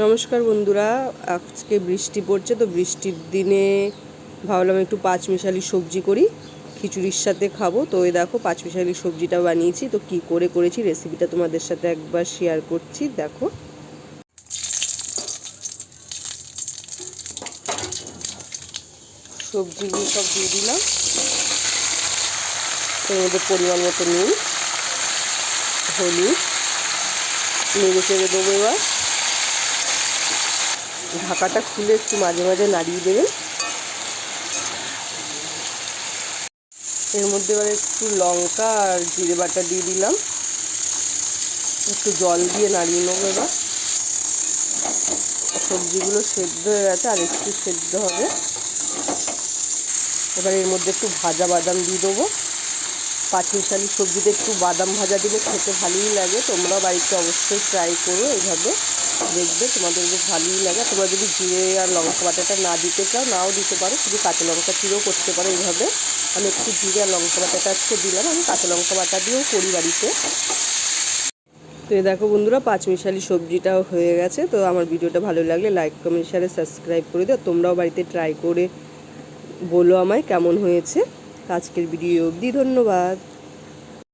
নমস্কার বন্ধুরা, আজকে বৃষ্টি পড়ছে তো বৃষ্টির দিনে ভাবলাম একটু পাঁচমিশালি সবজি করি, খিচুড়ির সাথে খাবো। তো এই দেখো পাঁচমিশালি সবজিটা বানিয়েছি। তো কি করে করেছি রেসিপিটা তোমাদের সাথে একবার শেয়ার করছি। দেখো সবজিগুলো সব দিয়ে দিলাম, এর মধ্যে পরিমাণ মতো নুন, হলুদ, নেড়ে চেড়ে দেবো। এবার ঢাকাটা খুলে একটু মাঝে মাঝে নাড়িয়ে দেবেন। এর মধ্যে এবার একটু লঙ্কা আর জিরে বাটা দিয়ে দিলাম, একটু জল দিয়ে নাড়িয়ে নেবো। এবার সবজিগুলো সেদ্ধ হয়ে গেছে, আর একটু সেদ্ধ হবে। এবার এর মধ্যে একটু ভাজা বাদাম দিয়ে দেবো। পাঁচমিশালি সবজিতে একটু বাদাম ভাজা দিলে খেতে ভালোই লাগে। তোমরাও বাড়িতে অবশ্যই ট্রাই করো, এইভাবে দেখবে তোমাদের বেশ ভালোই লাগে। তোমরা যদি জিরে আর লঙ্কা বাটাটা না দিতে চাও নাও দিতে পারো, শুধু কাঁচা লঙ্কা চিরেও করতে পারো এইভাবে। আমি একটু জিরে আর লঙ্কা বাটাটা আজকে দিলাম, আমি কাঁচা লঙ্কা বাটা দিয়েও করি বাড়িতে। তো এই দেখো বন্ধুরা, পাঁচমিশালি সবজিটাও হয়ে গেছে। তো আমার ভিডিওটা ভালো লাগলে লাইক কমেন্ট শেয়ার সাবস্ক্রাইব করে দিও। তোমরাও বাড়িতে ট্রাই করে বলো আমায় কেমন হয়েছে। আজকের ভিডিও অবধি, ধন্যবাদ।